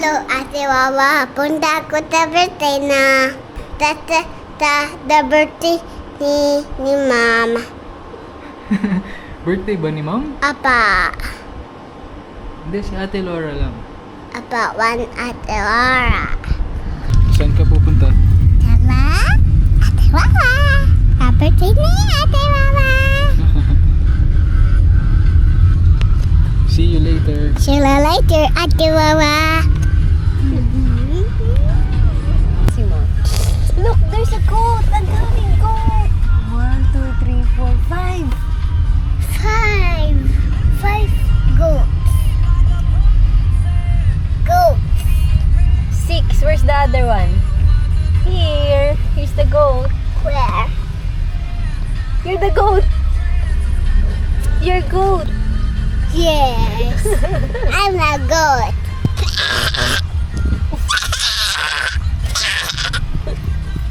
Hello, Ate Wawa. Punta ako sa birthday na. The birthday ni Mama. Birthday ba ni Ma'am? Apa. Hindi, si Ate Laura lang. Apa, one Ate Laura. Saan ka pupunta? Sama Ate Wawa. Sa birthday ni Ate Wawa. See you later. See you later, Ate Wawa. Look, there's a goat! Ang daming goat! 1, 2, 3, 4, 5. Five goats. Goats. 6. Where's the other one? Here. Here's the goat. Where? You're the goat. You're goat. Yes. I'm a goat.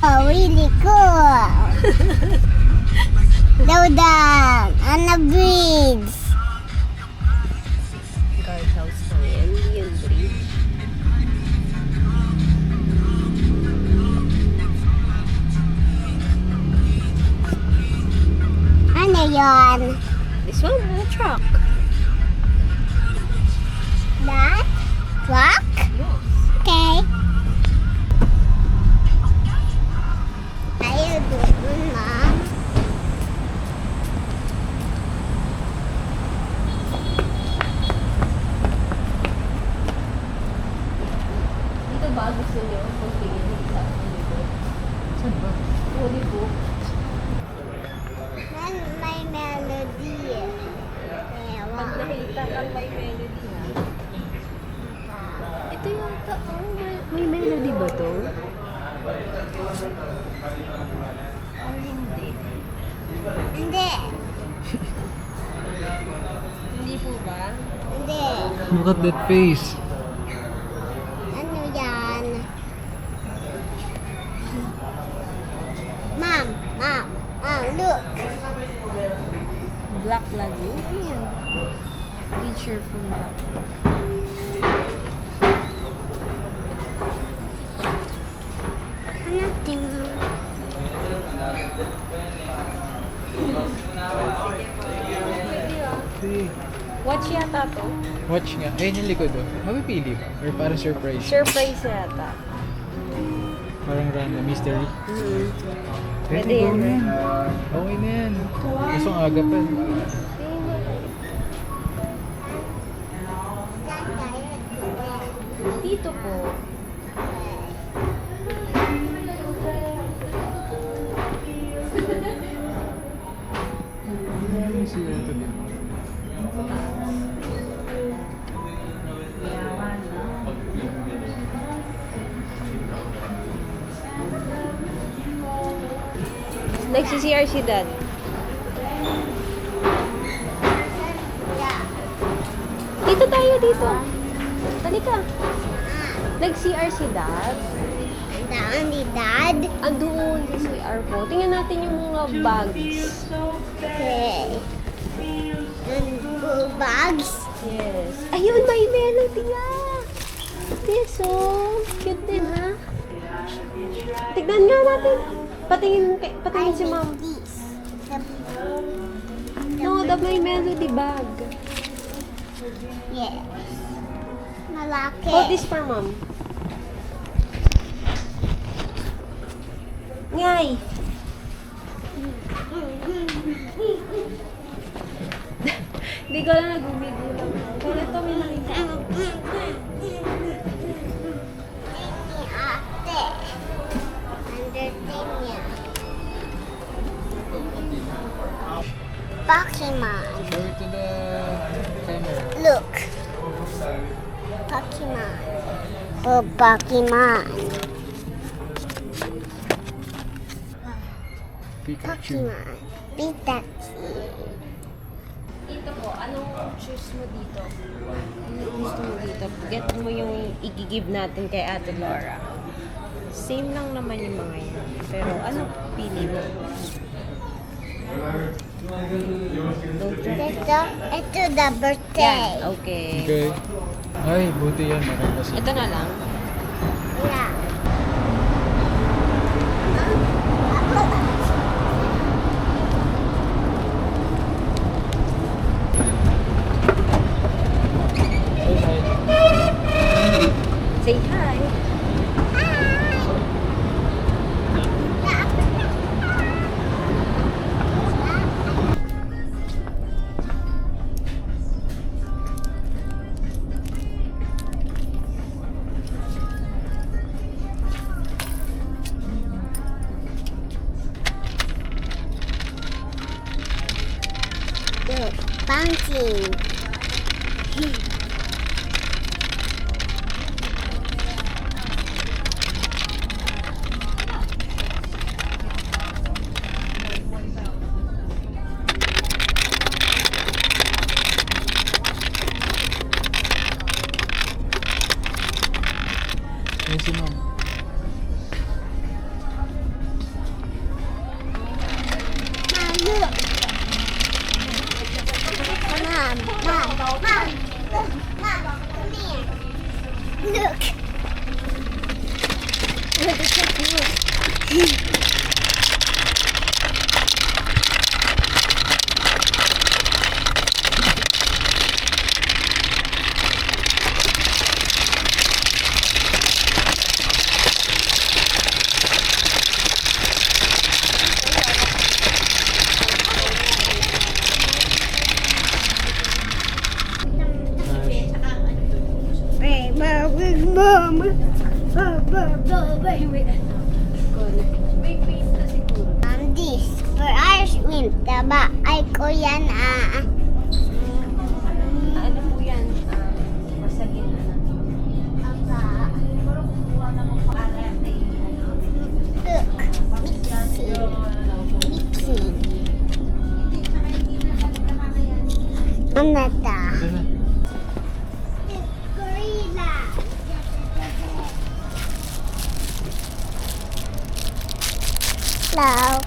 Oh, really cool. Dodang on the bridge. Guardhouse lang yan. Hindi yung bridge. Ano yon? This one, the truck. That? Truck? Okay. Ayaw doon, Mom. Dito ba gusto niyo? Kung tingin sa Hollywood. Saan ba? Hollywood. May melody. Pag nakita ka may melody ha. Ito yata, oh, may melody ba to? Or hindi? Hindi. Hindi po ba? Hindi. Look at that face. Ano yan? Mom, look. Black Lagoon? Ano yan? Picture from Black Ano tingin? See. Watch yata to. Watch nga. Ayun yung likod oh. Mapipili ba? Or parang surprise? Surprise yata. Parang random mystery. Pwede go yan. na. Okay na yan. Gusto ang aga pa. Dito po. Sila ito din. Nagsi-CR si Dad. Dito tayo, dito. Halika. Nag-CR si Dad. Daan ni Dad. Andoon sa CR po. Tingnan natin yung mga bags. Okay. And bags. Yes. Ayun, may melody ah. This oh. Cute din ha. Tignan nga natin. Patingin si Mom. This. No, the may melody bag. Yes. Malaki. Hold this for Mom. Ngay. Hindi ko lang nag-video lang. Pero ito may nakita. Ni ate. Understand niya. Pokemon. Show it to the camera. Look. Pokemon. Oh, Pokemon. Pikachu. Pokemon. Pikachu. Dito po, anong choose mo dito? Anong gusto mo dito? Get mo yung i-give natin kay Ate Laura. Same lang naman yung mga yan. Pero ano pili mo? Ito the birthday. Yan, okay. Okay. Ay, buti yan. Maganda siya. Ito na lang. Yeah. Say hi. Look, bouncing. Ayun si ma'am. Mom, look. Mom, come here. Look. Look at that. This for Irish mint, taba ay ko yan Ano po yan? Masagin na lang. look, mixing. Ano ta? Ito na. Gorilla. Hello.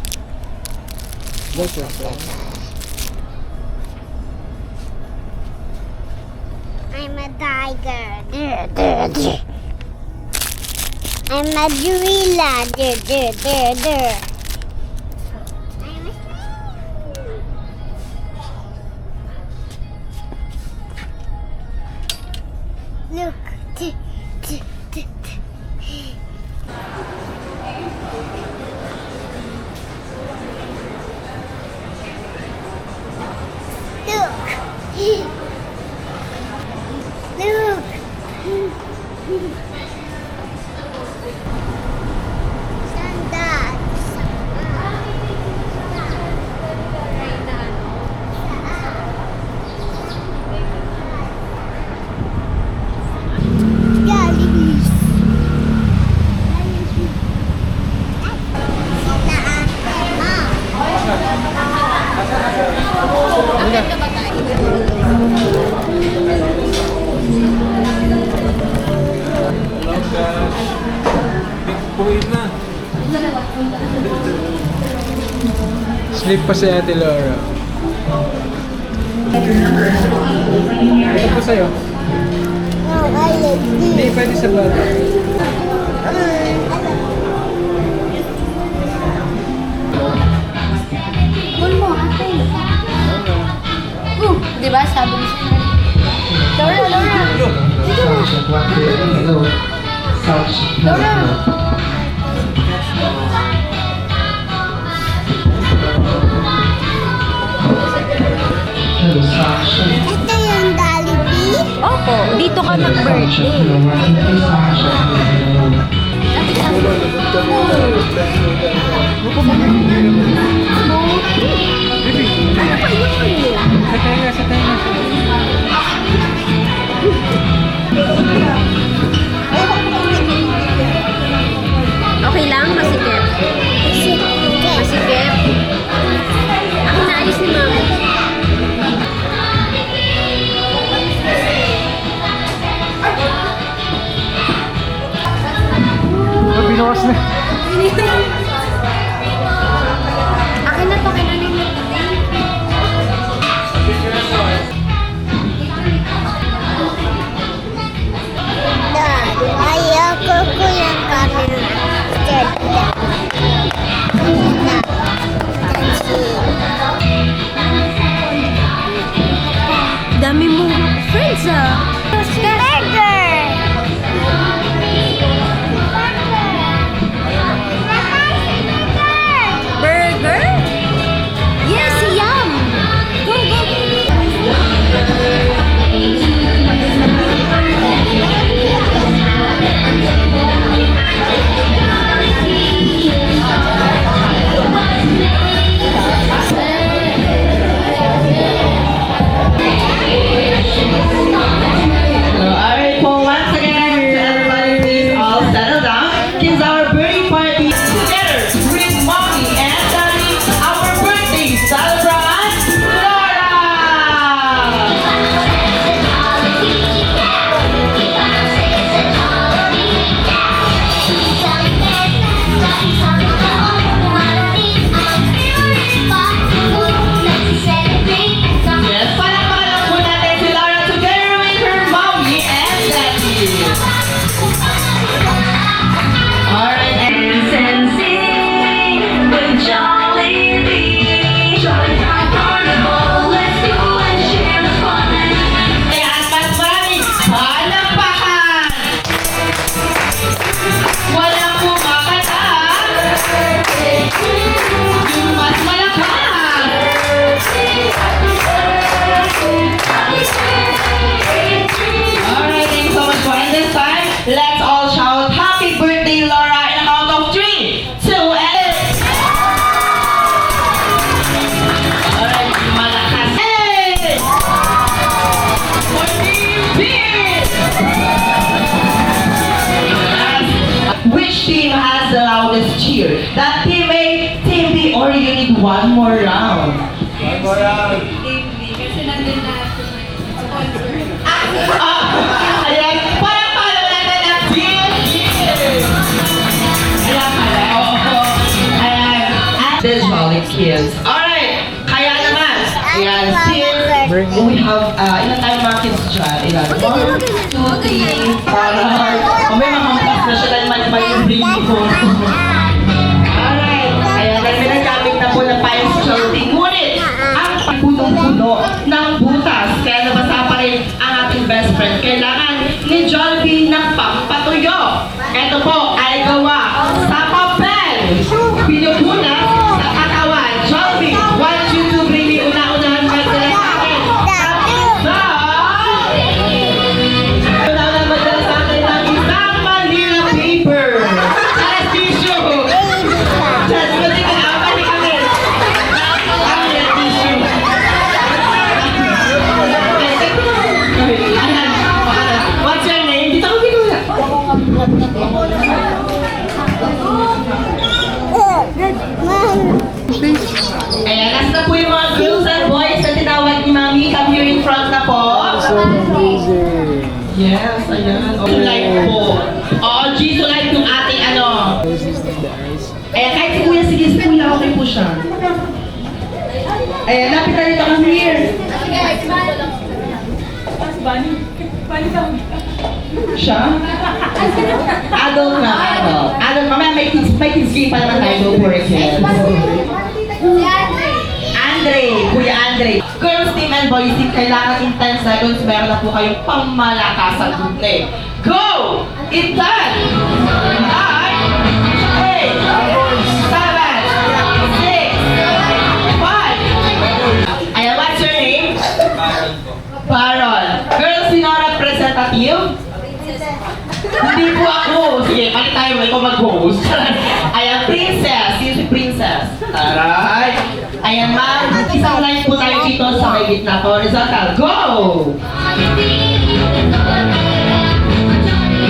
That's yourself. I'm a tiger. I'm a gorilla. I'm a look. Look. Sandals. Jollibees. Hello guys. Puwit na. Sleep pa si Ate Laura. Ito po sa'yo. No, I like Hindi, this. pwede sa bata. Cool mo, ate. Di ba? Sabi ni siya. Laura, Laura. Laura. Ito yung Jollibee. Opo, dito ka nag-birthday. Lapit lang. Sa tenga, sa tenga. Okay lang, masikip. Masikip. Ang naalis ni mama. Binukas na. naman, Laura! Yes, palakpakan lang po natin si Laura together with her mommy and daddy. Alright, and sensing with Jollibee. Jolly Carnival, let's go and share the fun. Kaya mas maraming palakpakan. Walang kumakata. Yung mas malakas. Alright, thank you so much for this time. Let's all shout happy birthday, Laura, in a count of 3, 2, and... Alright, malakas. Hey! For Team Beat! Which team has the loudest cheer? That team A, Team B, or you need one more round? Ayan, parang pala natin ang Team B! Ayan pala, oo. Ayan, at the Jolly Kids. Alright, kaya naman, ayan, since we have, ilan tayo mga kids dyan? Ilan? 1, 2, 3, parang, may mga hampas na siya dahil mali yung baby ko. Alright, ayan, dahil ginagamit na po ng Pine Specialty. Ngunit, ang punong-puno ng butas, kaya nabasa pa rin ang ating best friend. Kailangan ni Jollibee ng pampatuyo. Ito po ay gawa sa papel. Pinupunas sa katawan. Jollibee, 1, 2, 2, baby, una-unahan ka sila sa akin. Una-unahan ka sa akin ng isang Manila paper. Alas tissue. Just pwede ka na, balik kami. Ayan, tissue. Ayan, what's your name? Dito ko bigula. Ayan, nasa na po yung mga girls and boys na tinawag ni Mami. Come here in front na po. Yes, ayan. Oh, like po. Oo, Jisoo like yung ating ano. Ayan, kahit si Kuya, sige si Kuya, okay po siya. Ayan, lapit na dito. Come here. Siya? Adult na. Adult, mamaya may kids game pa naman tayo. Don't worry, kids. Andre, Kuya Andre. Girls team and boys team, kailangan in 10 seconds, meron na po kayong pamalakasan duble. Go! In 10, 9, 8, 7, 6, 5. Ayan, what's your name? Baron. Girls, sino ang representative? Hindi po ako. Sige, palit tayo. Ikaw mag-host. Ayan, princess. Sino si princess? Taray. Ayan, ma'am. Isang line po tayo dito sa may gitna. Horizontal. Go!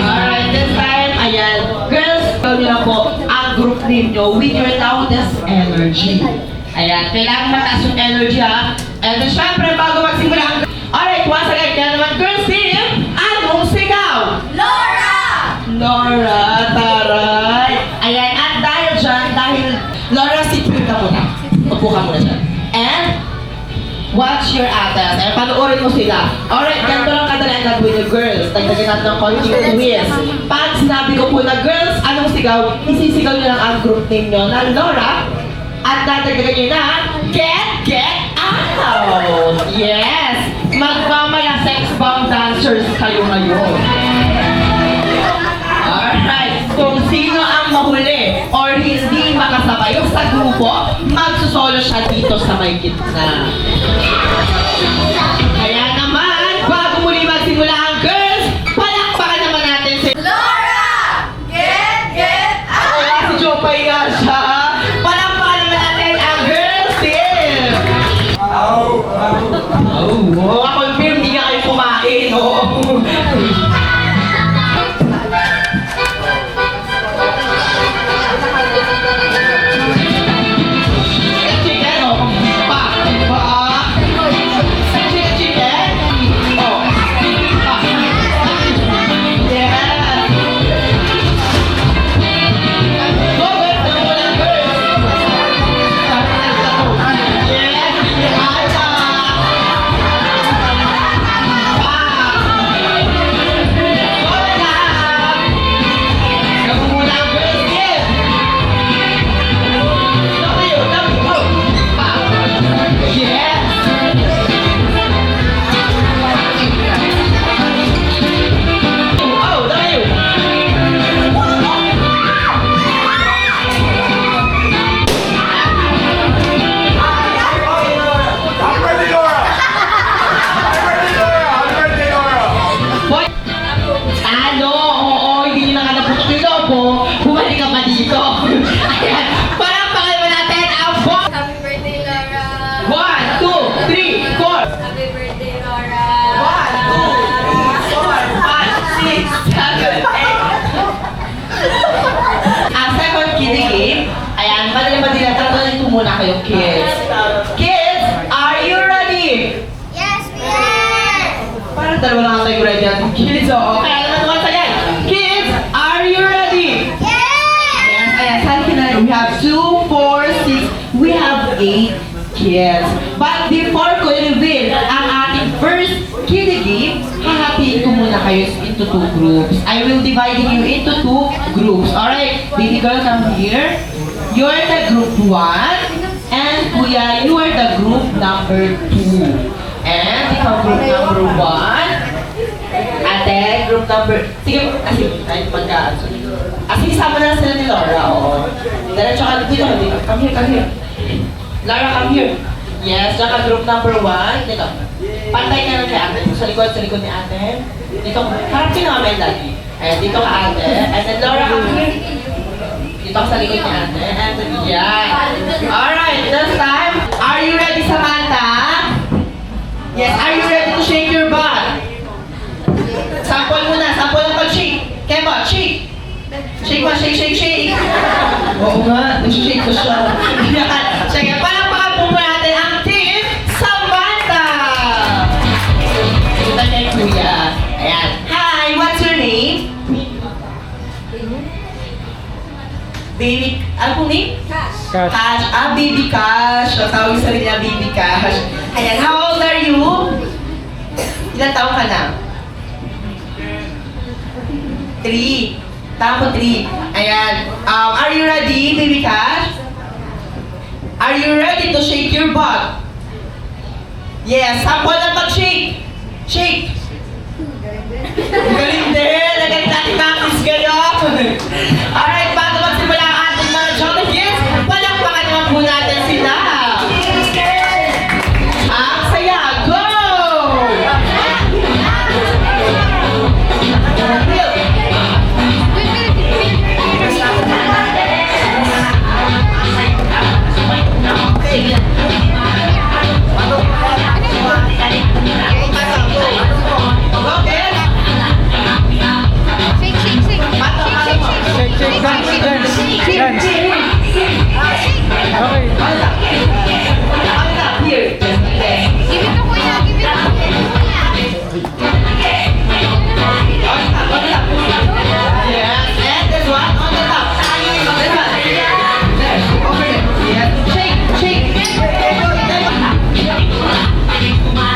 Alright, this time, ayan. Girls, gawin niyo na po ang group ninyo with your loudest energy. Ayan, kailangan mataas yung energy, ha? And then, syempre, bago magsimula ang... Alright, once again, kaya naman, girls team, anong sigaw? Laura, taray. Ayan, at dahil dyan, Laura, sit ka muna. Upo ka muna dyan. And, watch your actors. Ayan, panoorin mo sila. Alright, ganito lang kadali ang gagawin niyo, girls. Tagdagin natin ng konting twist. Pag sinabi ko po na, girls, anong sigaw? Isisigaw niyo lang ang group name nyo na Laura. At dadagdagan niyo na, get out! Yes! Magmamaya sex bomb dancers kayo ngayon. Alright, kung sino ang mahuli or hindi makasabay sa grupo, magsusolo siya dito sa may gitna. Kaya naman, bago muli magsimula ang girls, palakpakan naman natin si Laura! Get out! Wala si Jopay nga siya. Palakpakan naman natin ang girls team! Oh, confirm, hindi nga kayo kumain, oh. Chicken, oh. Pa. muna kayo, kids. Kids, are you ready? Yes, we are! Parang dalawa lang tayo ready natin, kids. Oo, kaya naman once again. Kids, are you ready? Yes! Yes, ayan, sabi na, we have 2, 4, 6, we have 8 kids. But before ko i-reveal ang ating first kiddie game, hahatiin ko muna kayo into 2 groups. I will dividing you into 2 groups. Alright, baby girl, come here. You are the group 1, and kuya, you are the group number 2. And ikaw group number 1. Ate, group number... Sige, ay, pagkaan. Sige, sama na sila ni Laura, oo. Diretso ka dito, dito. Come here. Laura, come here. Yes, tsaka group number 1. Dito. Pantay ka na kay ate. Sa likod ni ate. Dito, harap ka namin lagi. Ayan, dito ka ate. And then Laura, come here. Dito ka sa likod ni ate. And then, yeah. Alright, this time, are you ready, Samantha? Yes, are you ready to shake your butt? Sample muna, sample ng pag-shake. Kemo, shake. Shake mo, shake. Oo nga, nag-shake ko siya. Sige, palakpakan po natin ang team Samantha! Ito kay Kuya. Ayan. Hi, what's your name? Baby, ano pong name? Cash. Cash. Baby Cash. Ang tawag sa rin niya, Baby Cash. Ayan, how old are you? Ilan taon ka na? 3. Tama, 3. Ayan. Are you ready, Baby Cash? Are you ready to shake your butt? Yes, sample na pag-shake. Shake. Galing din. Nagaling natin practice kayo. Alright, bago magsimula ang ating mga Jolly Kids, palakpakan naman po natin sila. Ang saya. Go! Shake, dance. Okay. Here. Give it to Kuya, give it to Yes, and this one on the top. This one. There. Over there. Yes. Shake.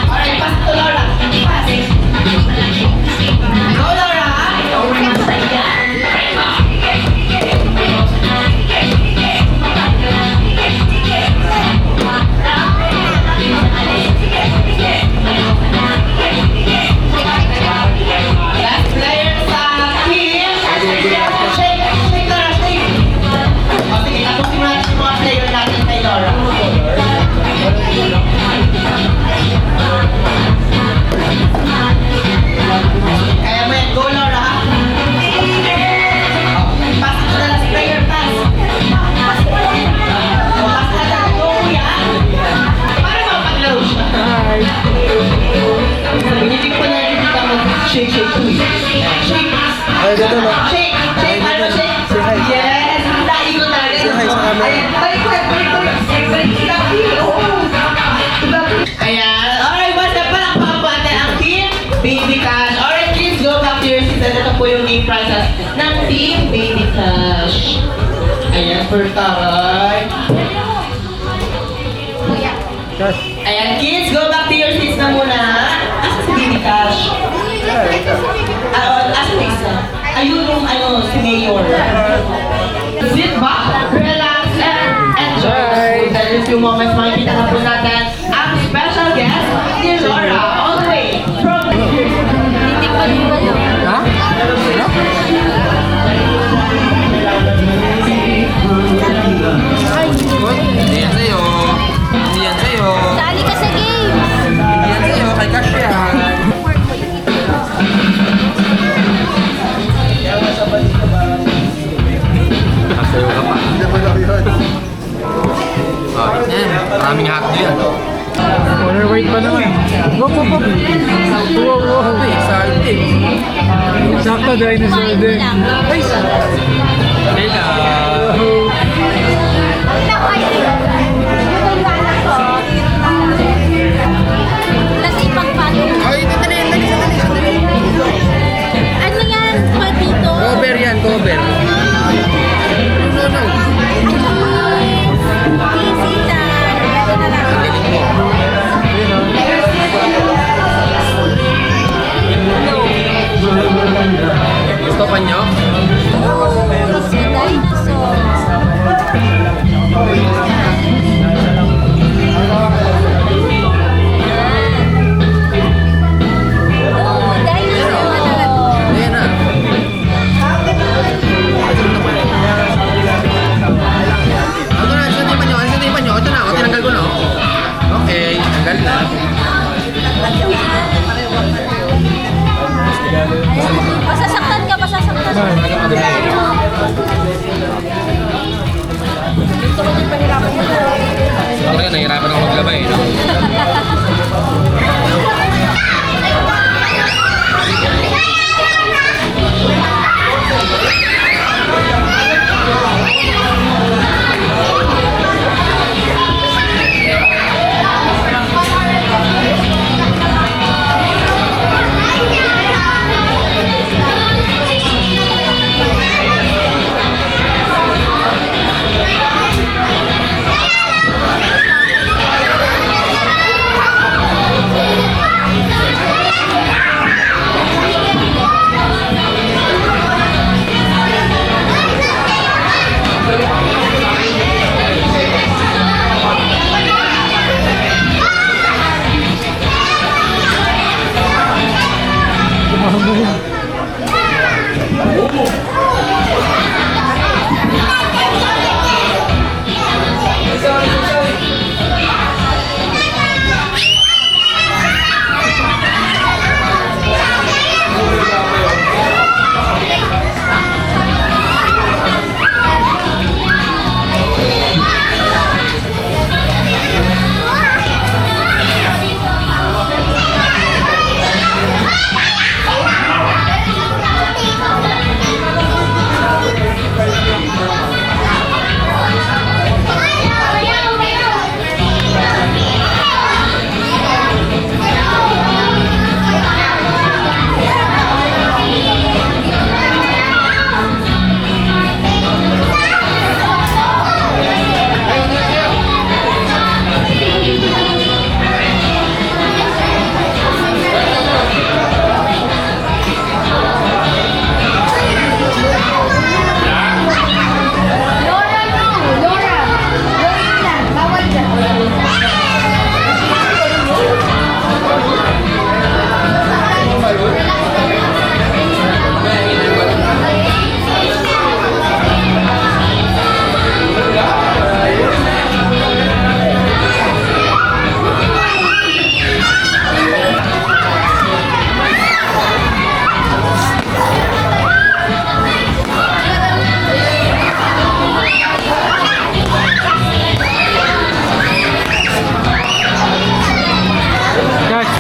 Alright, pass to Laura. Pass. Go, Laura. Last player sa team. Shake, Laura, shake. O sige, tapusin natin yung mga player natin kay Laura. Kaya mo yan, go Laura. Pass to the last player, pass. Pass na lang, go kuya. Para mapaglaro siya. Hi. Hindi ko na hindi ka mag-shake. Shake. Ay, dito na. Shake. Ano ba shake? Say hi. Yes. Naigo na rin. Say hi sa camera. Ayan. Balik. Ayan. Alright, basta palakpakan po natin ang team Baby Cash. Alright, kids, go back to your seats. Ito po yung game prizes ng team Baby Cash. Ayan, first taray. Cash. Ayan, kids, go back to your seats na muna. Asa si Baby Cash? Asa na isa? Ayun yung si Mayor. Sit back, relax, and enjoy. Dahil in a few moments, makikita na po natin ang special guest ni Laura, all the way from... Ha? Hindi yan sa'yo. Hindi yan sa'yo. Dali ka sa game! Hindi yan sa'yo. Kay Cash yan. Nakasayo ka pa. Oh, yan. Maraming hotdog yan. Overweight pa naman. Wop. Wow. Ay, sa atin. Sakto, dinosaur din. Ay, Hello. hello. maglabay, no?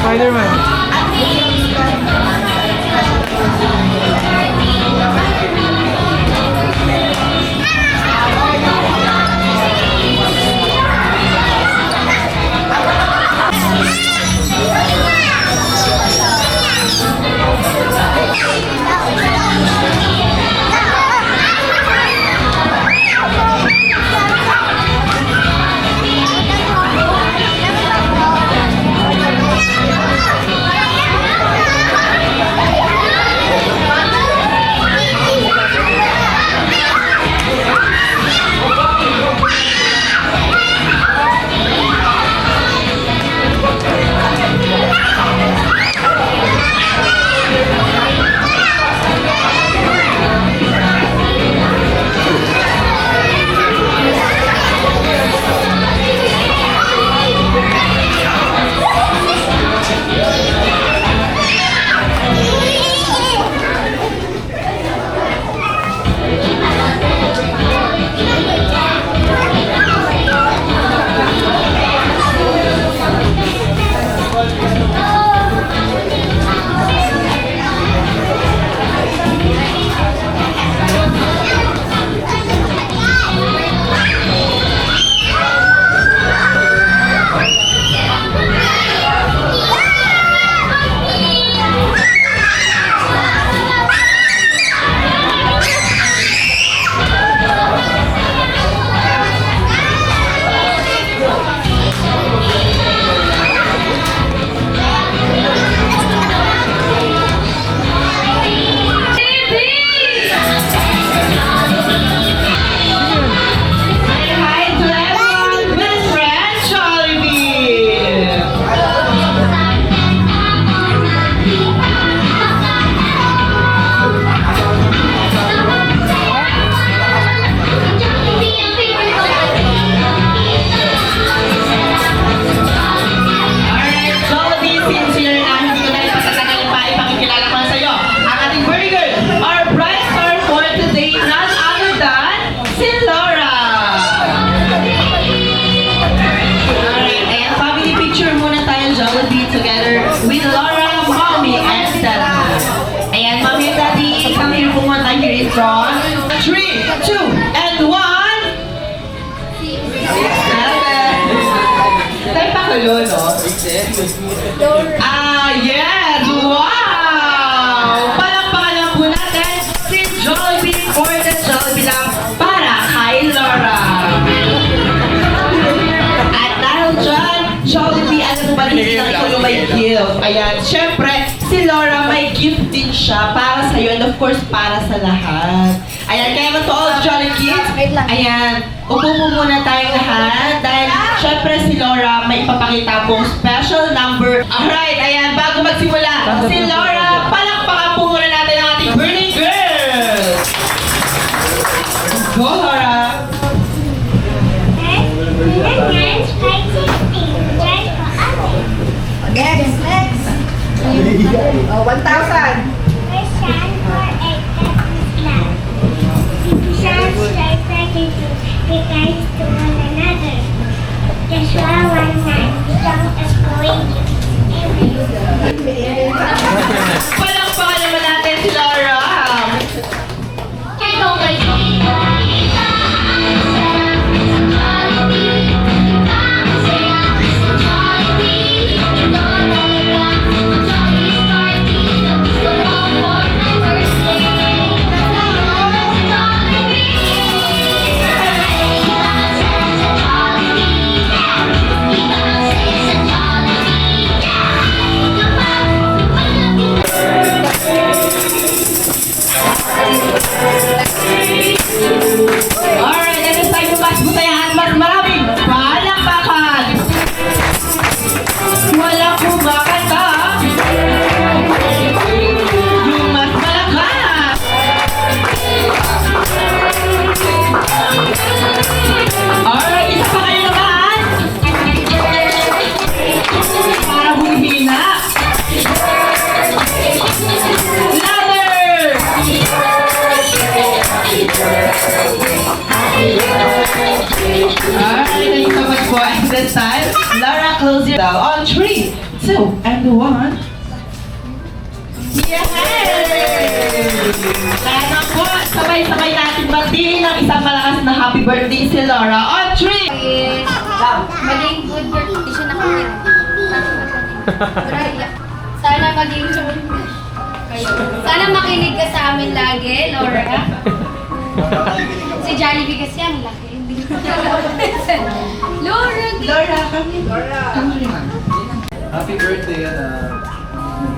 Spider-Man. 2, and 1. 7. Tayo pa kayo, no? Yes! Wow! Palakpakan lang po natin si Jollibee for the Jollibee lang para kay Laura. At dahil dyan, Jollibee, alam mo ba na hindi lang ikaw yung may gift? Ayan, syempre, si Laura may gift din siya para sa'yo and of course, para sa lahat. Ayan, kaya mo to all Jolly Kids. Ayan, upo mo muna tayong lahat dahil syempre si Laura may ipapakita pong special number. Alright, ayan, bago magsimula, si Laura, palakpakan po muna natin ang ating burning girl. Go, Laura! Next. 1,000. Palakpakan naman natin si Laura. Alright, and it's time to mas butayan at maraming palakpakan. Walang kumakanta. Yung mas malakas. Alright, isa pa kayo naman. Para humihina. Louder! Alright, thank you so much for this time. Laura, close your door on 3, 2, and 1. Yay! Sana po, sabay-sabay natin batiin ng isang malakas na happy birthday si Laura on 3. Maging good birthday siya nakakita. Sana maging Sana makinig ka sa amin lagi, Laura. Si Jollibee kasi ang laki. Laura, Laura, kami. Happy birthday,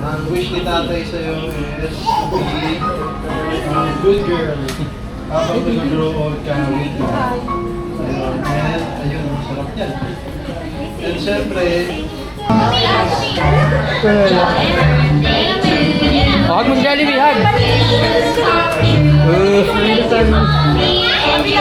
ang wish ni tatay sa'yo is to be a good girl. Habang nag-grow old ka with you. Ayun, and ayun, masarap yan. And syempre, Hug mo si Jollibee, hug! Happy